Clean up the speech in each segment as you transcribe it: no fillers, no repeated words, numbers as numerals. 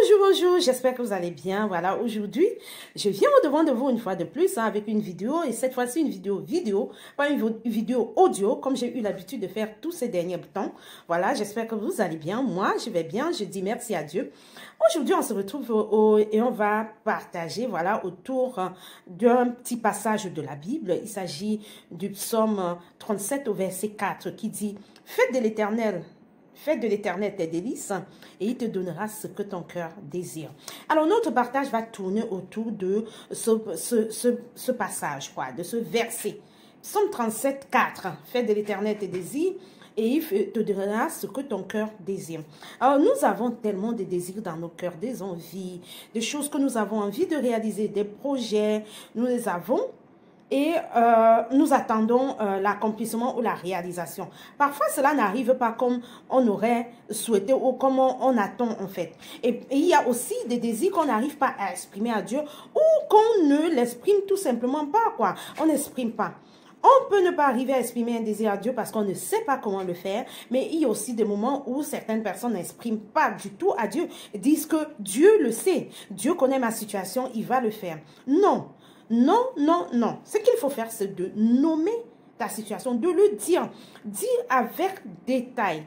Bonjour, j'espère que vous allez bien. Voilà, aujourd'hui, je viens au-devant de vous une fois de plus avec une vidéo et cette fois-ci une vidéo, pas une vidéo audio comme j'ai eu l'habitude de faire tous ces derniers temps. Voilà, j'espère que vous allez bien. Moi, je vais bien, je dis merci à Dieu. Aujourd'hui, on se retrouve et on va partager, voilà, autour d'un petit passage de la Bible. Il s'agit du psaume 37 au verset 4 qui dit « Faites de l'Éternel tes délices et il te donnera ce que ton cœur désire. » Alors, notre partage va tourner autour de ce passage, quoi, de ce verset. Psaume 37, 4. Fais de l'Éternel tes désirs et il te donnera ce que ton cœur désire. Alors, nous avons tellement de désirs dans nos cœurs, des envies, des choses que nous avons envie de réaliser, des projets, nous les avons. Et nous attendons l'accomplissement ou la réalisation. Parfois, cela n'arrive pas comme on aurait souhaité ou comme on attend en fait. Et il y a aussi des désirs qu'on n'arrive pas à exprimer à Dieu ou qu'on ne l'exprime tout simplement pas, quoi. On n'exprime pas. On peut ne pas arriver à exprimer un désir à Dieu parce qu'on ne sait pas comment le faire, mais il y a aussi des moments où certaines personnes n'expriment pas du tout à Dieu, disent que Dieu le sait, Dieu connaît ma situation, il va le faire. Non. Non, non, non. Ce qu'il faut faire, c'est de nommer ta situation, de le dire. Dire avec détail.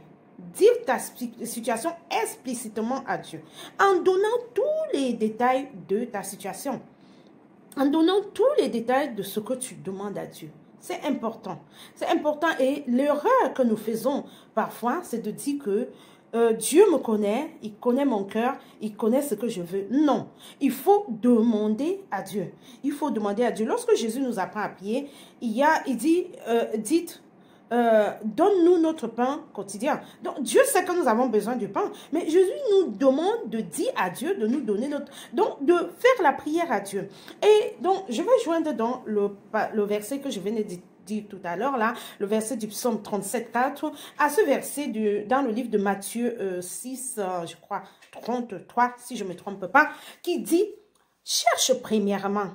Dire ta situation explicitement à Dieu. En donnant tous les détails de ta situation. En donnant tous les détails de ce que tu demandes à Dieu. C'est important. C'est important. Et l'erreur que nous faisons parfois, c'est de dire que Dieu me connaît, il connaît mon cœur, il connaît ce que je veux. Non, il faut demander à Dieu. Il faut demander à Dieu. Lorsque Jésus nous apprend à prier, il dit, dites, donne-nous notre pain quotidien. Donc, Dieu sait que nous avons besoin du pain, mais Jésus nous demande de dire à Dieu de nous donner notre... Donc, de faire la prière à Dieu. Et donc, je vais joindre dans le verset que je venais de dire tout à l'heure, là, le verset du psaume 37, 4, à ce verset dans le livre de Matthieu 6, je crois, 33, si je ne me trompe pas, qui dit, cherche premièrement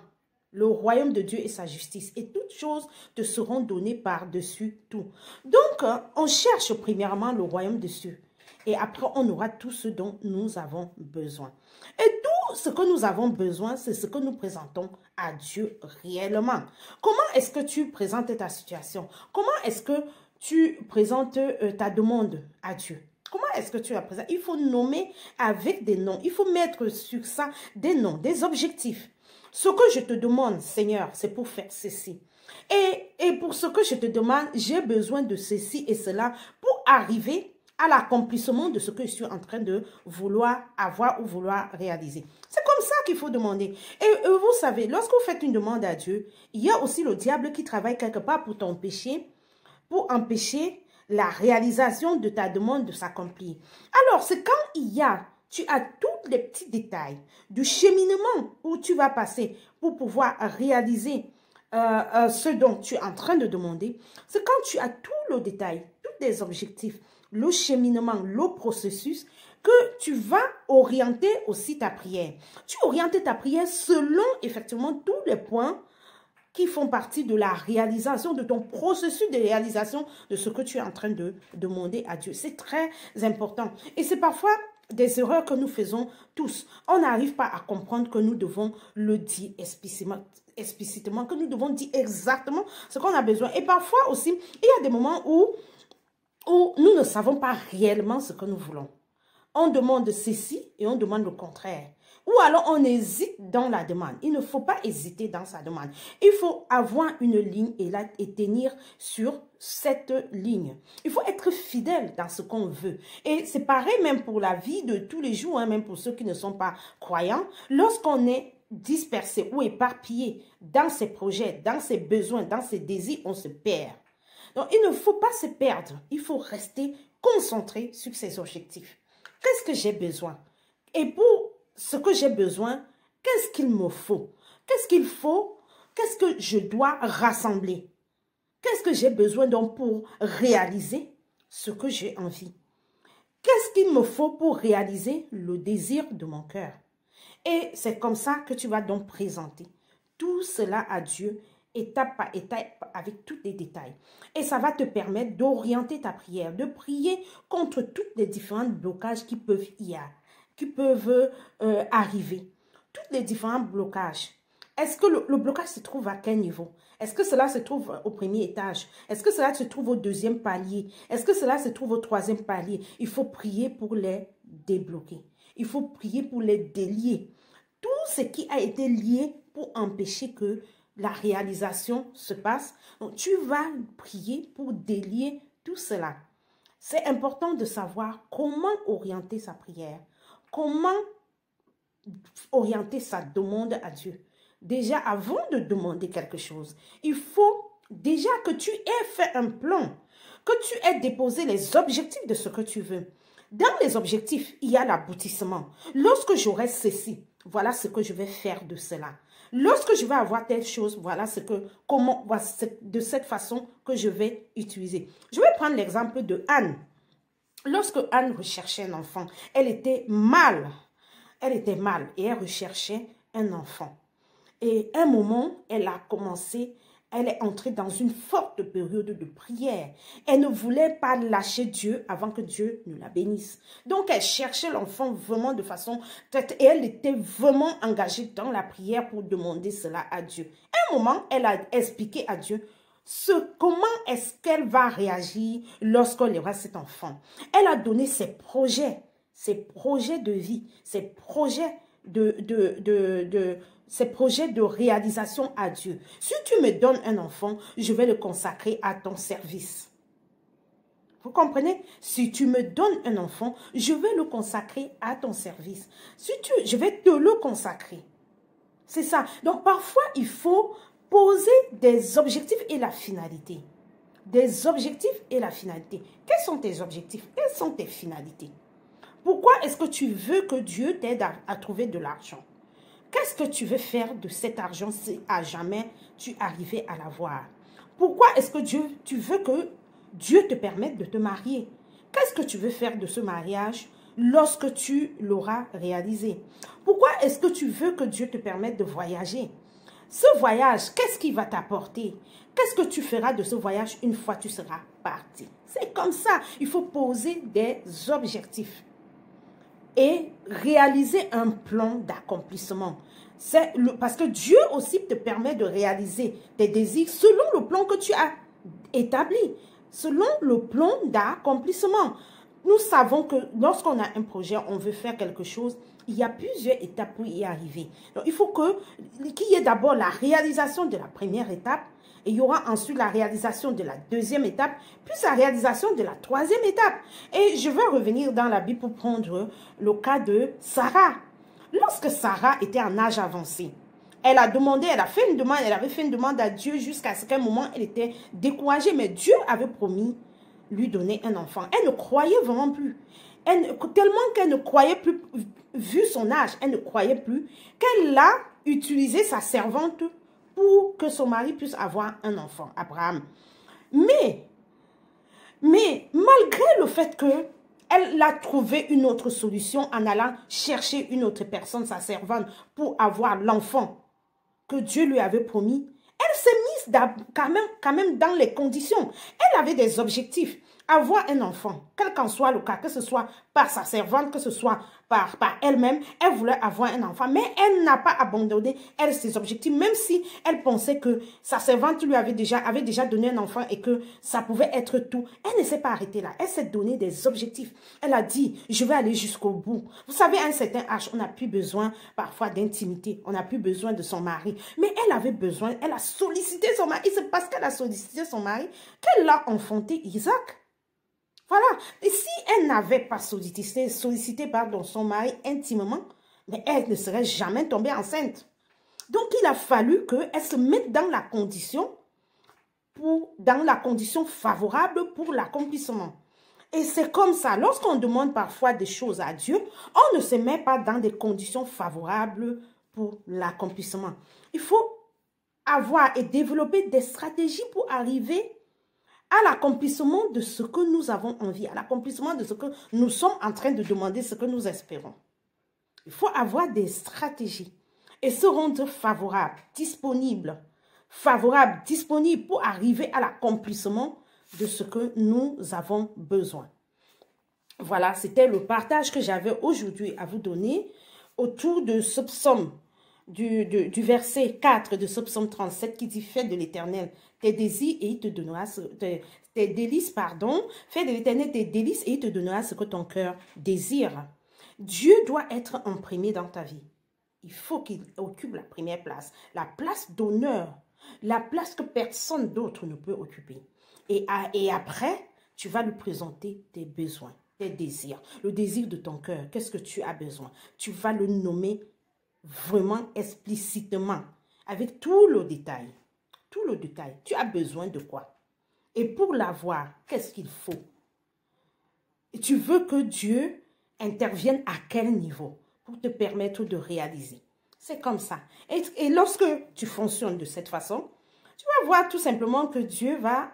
le royaume de Dieu et sa justice, et toutes choses te seront données par-dessus tout. Donc, on cherche premièrement le royaume de Dieu. Et après, on aura tout ce dont nous avons besoin. Et tout ce que nous avons besoin, c'est ce que nous présentons à Dieu réellement. Comment est-ce que tu présentes ta situation? Comment est-ce que tu présentes ta demande à Dieu? Comment est-ce que tu la présentes? Il faut nommer avec des noms. Il faut mettre sur ça des noms, des objectifs. Ce que je te demande, Seigneur, c'est pour faire ceci. Et pour ce que je te demande, j'ai besoin de ceci et cela pour arriver à l'accomplissement de ce que je suis en train de vouloir avoir ou vouloir réaliser. C'est comme ça qu'il faut demander. Et vous savez, lorsque vous faites une demande à Dieu, il y a aussi le diable qui travaille quelque part pour t'empêcher, pour empêcher la réalisation de ta demande de s'accomplir. Alors, c'est quand tu as tous les petits détails du cheminement où tu vas passer pour pouvoir réaliser ce dont tu es en train de demander. C'est quand tu as tout le détail, tous les objectifs, le cheminement, le processus, que tu vas orienter aussi ta prière. Tu orientes ta prière selon effectivement tous les points qui font partie de la réalisation, de ton processus de réalisation de ce que tu es en train de demander à Dieu. C'est très important. Et c'est parfois des erreurs que nous faisons tous. On n'arrive pas à comprendre que nous devons le dire explicitement, que nous devons dire exactement ce qu'on a besoin. Et parfois aussi, il y a des moments où nous ne savons pas réellement ce que nous voulons. On demande ceci et on demande le contraire. Ou alors on hésite dans la demande. Il ne faut pas hésiter dans sa demande. Il faut avoir une ligne et tenir sur cette ligne. Il faut être fidèle dans ce qu'on veut. Et c'est pareil même pour la vie de tous les jours, hein, même pour ceux qui ne sont pas croyants. Lorsqu'on est dispersé ou éparpillé dans ses projets, dans ses besoins, dans ses désirs, on se perd. Donc, il ne faut pas se perdre. Il faut rester concentré sur ses objectifs. Qu'est-ce que j'ai besoin? Et pour ce que j'ai besoin, qu'est-ce qu'il me faut? Qu'est-ce qu'il faut? Qu'est-ce que je dois rassembler? Qu'est-ce que j'ai besoin donc pour réaliser ce que j'ai envie? Qu'est-ce qu'il me faut pour réaliser le désir de mon cœur? Et c'est comme ça que tu vas donc présenter tout cela à Dieu, étape par étape, avec tous les détails. Et ça va te permettre d'orienter ta prière, de prier contre tous les différents blocages qui peuvent qui peuvent arriver. Tous les différents blocages. Est-ce que le blocage se trouve à quel niveau? Est-ce que cela se trouve au premier étage? Est-ce que cela se trouve au deuxième palier? Est-ce que cela se trouve au troisième palier? Il faut prier pour les débloquer. Il faut prier pour les délier. Tout ce qui a été lié pour empêcher que la réalisation se passe. Donc, tu vas prier pour délier tout cela. C'est important de savoir comment orienter sa prière. Comment orienter sa demande à Dieu. Déjà, avant de demander quelque chose, il faut déjà que tu aies fait un plan, que tu aies déposé les objectifs de ce que tu veux. Dans les objectifs, il y a l'aboutissement. Lorsque j'aurai ceci, voilà ce que je vais faire de cela. Lorsque je vais avoir telle chose, voilà de cette façon que je vais utiliser. Je vais prendre l'exemple de Anne. Lorsque Anne recherchait un enfant, elle était mal. Elle était mal et elle recherchait un enfant. Et à un moment, elle est entrée dans une forte période de prière. Elle ne voulait pas lâcher Dieu avant que Dieu ne la bénisse. Donc, elle cherchait l'enfant vraiment de façon... Et elle était vraiment engagée dans la prière pour demander cela à Dieu. À un moment, elle a expliqué à Dieu comment est-ce qu'elle va réagir lorsqu'elle aura cet enfant. Elle a donné ses projets de vie, ses projets ces projets de réalisation à Dieu. Si tu me donnes un enfant, je vais le consacrer à ton service. Vous comprenez? Si tu me donnes un enfant, je vais le consacrer à ton service. Je vais te le consacrer. C'est ça. Donc, parfois, il faut poser des objectifs et la finalité. Des objectifs et la finalité. Quels sont tes objectifs? Quelles sont tes finalités? Pourquoi est-ce que tu veux que Dieu t'aide à trouver de l'argent? Qu'est-ce que tu veux faire de cet argent si à jamais tu arrivais à l'avoir? Pourquoi est-ce que tu veux que Dieu te permette de te marier? Qu'est-ce que tu veux faire de ce mariage lorsque tu l'auras réalisé? Pourquoi est-ce que tu veux que Dieu te permette de voyager? Ce voyage, qu'est-ce qu'il va t'apporter? Qu'est-ce que tu feras de ce voyage une fois que tu seras parti? C'est comme ça. Il faut poser des objectifs et réaliser un plan d'accomplissement. Parce que Dieu aussi te permet de réaliser tes désirs selon le plan que tu as établi, selon le plan d'accomplissement. Nous savons que lorsqu'on a un projet, on veut faire quelque chose, il y a plusieurs étapes pour y arriver. Donc, il faut qu'il y ait d'abord la réalisation de la première étape, et il y aura ensuite la réalisation de la deuxième étape, puis la réalisation de la troisième étape. Et je vais revenir dans la Bible pour prendre le cas de Sarah. Lorsque Sarah était en âge avancé, elle avait fait une demande à Dieu jusqu'à ce qu'à un moment, elle était découragée. Mais Dieu avait promis lui donner un enfant. Elle ne croyait vraiment plus. Tellement qu'elle ne croyait plus, vu son âge, elle ne croyait plus, qu'elle a utilisé sa servante pour que son mari puisse avoir un enfant, Abraham. Mais malgré le fait qu'elle a trouvé une autre solution en allant chercher une autre personne, sa servante, pour avoir l'enfant que Dieu lui avait promis, elle s'est mise quand même dans les conditions. Elle avait des objectifs. Avoir un enfant, quel qu'en soit le cas, que ce soit par sa servante, que ce soit par elle-même, elle voulait avoir un enfant, mais elle n'a pas abandonné, ses objectifs, même si elle pensait que sa servante lui avait déjà donné un enfant et que ça pouvait être tout. Elle ne s'est pas arrêtée là, elle s'est donné des objectifs. Elle a dit, je vais aller jusqu'au bout. Vous savez, à un certain âge, on n'a plus besoin parfois d'intimité, on n'a plus besoin de son mari, mais elle avait besoin, elle a sollicité son mari, c'est parce qu'elle a sollicité son mari qu'elle a enfanté Isaac. Voilà. Et si elle n'avait pas sollicité son mari intimement, mais elle ne serait jamais tombée enceinte. Donc, il a fallu qu'elle se mette dans la condition favorable pour l'accomplissement. Et c'est comme ça. Lorsqu'on demande parfois des choses à Dieu, on ne se met pas dans des conditions favorables pour l'accomplissement. Il faut avoir et développer des stratégies pour arriver à l'accomplissement de ce que nous avons envie, à l'accomplissement de ce que nous sommes en train de demander, ce que nous espérons. Il faut avoir des stratégies et se rendre disponible pour arriver à l'accomplissement de ce que nous avons besoin. Voilà, c'était le partage que j'avais aujourd'hui à vous donner autour de ce psaume, du verset 4 de ce psaume 37 qui dit « Fais de l'Éternel tes désirs et il te donnera tes délices, pardon. Fais de l'Éternel tes délices et il te donnera ce que ton cœur désire. » Dieu doit être en premier dans ta vie. Il faut qu'il occupe la première place, la place d'honneur, la place que personne d'autre ne peut occuper. Et après, tu vas lui présenter tes besoins, tes désirs, le désir de ton cœur. Qu'est-ce que tu as besoin? Tu vas le nommer vraiment explicitement, avec tout le détail. Tout le détail. Tu as besoin de quoi? Et pour l'avoir, qu'est-ce qu'il faut? Et tu veux que Dieu intervienne à quel niveau pour te permettre de réaliser? C'est comme ça. Et lorsque tu fonctionnes de cette façon, tu vas voir tout simplement que Dieu va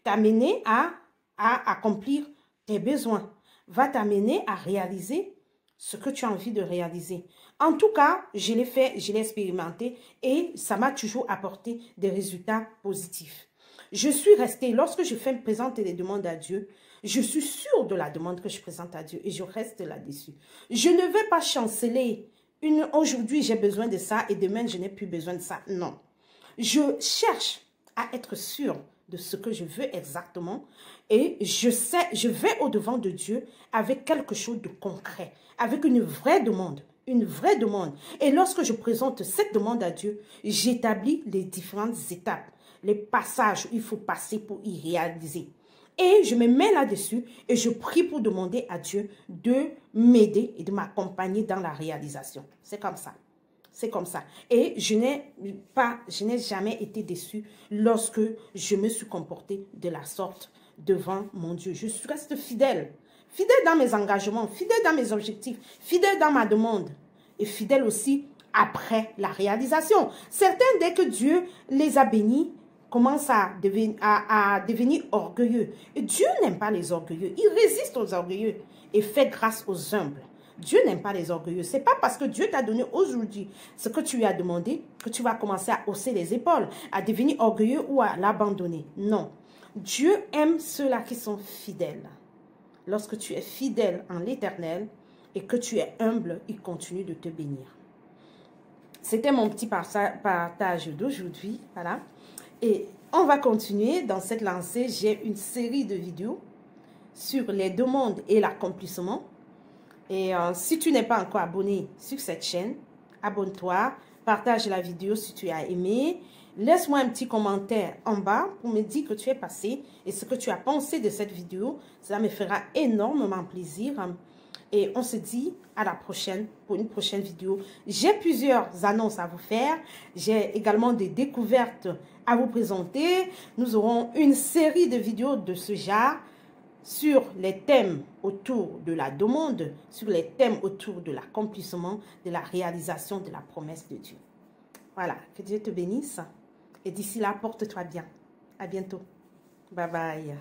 t'amener à accomplir tes besoins, va t'amener à réaliser ce que tu as envie de réaliser. En tout cas, je l'ai fait, je l'ai expérimenté et ça m'a toujours apporté des résultats positifs. Je suis restée, lorsque je fais présenter des demandes à Dieu, je suis sûre de la demande que je présente à Dieu et je reste là-dessus. Je ne vais pas chanceler. Aujourd'hui, j'ai besoin de ça et demain, je n'ai plus besoin de ça. Non. Je cherche à être sûre de ce que je veux exactement et je vais au-devant de Dieu avec quelque chose de concret, avec une vraie demande. Une vraie demande. Et lorsque je présente cette demande à Dieu, j'établis les différentes étapes, les passages où il faut passer pour y réaliser. Et je me mets là-dessus et je prie pour demander à Dieu de m'aider et de m'accompagner dans la réalisation. C'est comme ça. C'est comme ça. Et je n'ai jamais été déçue lorsque je me suis comportée de la sorte devant mon Dieu. Je reste fidèle. Fidèle dans mes engagements, fidèle dans mes objectifs, fidèle dans ma demande et fidèle aussi après la réalisation. Certains, dès que Dieu les a bénis, commencent à devenir orgueilleux. Et Dieu n'aime pas les orgueilleux. Il résiste aux orgueilleux et fait grâce aux humbles. Dieu n'aime pas les orgueilleux. Ce n'est pas parce que Dieu t'a donné aujourd'hui ce que tu lui as demandé que tu vas commencer à hausser les épaules, à devenir orgueilleux ou à l'abandonner. Non. Dieu aime ceux-là qui sont fidèles. Lorsque tu es fidèle en l'Éternel et que tu es humble, il continue de te bénir. C'était mon petit partage d'aujourd'hui. Voilà. Et on va continuer dans cette lancée. J'ai une série de vidéos sur les demandes et l'accomplissement. Et si tu n'es pas encore abonné sur cette chaîne, abonne-toi, partage la vidéo si tu as aimé. Laisse-moi un petit commentaire en bas pour me dire que tu es passé et ce que tu as pensé de cette vidéo. Cela me fera énormément plaisir. Et on se dit à la prochaine pour une prochaine vidéo. J'ai plusieurs annonces à vous faire. J'ai également des découvertes à vous présenter. Nous aurons une série de vidéos de ce genre sur les thèmes autour de la demande, sur les thèmes autour de l'accomplissement, de la réalisation de la promesse de Dieu. Voilà, que Dieu te bénisse. Et d'ici là, porte-toi bien. À bientôt. Bye bye.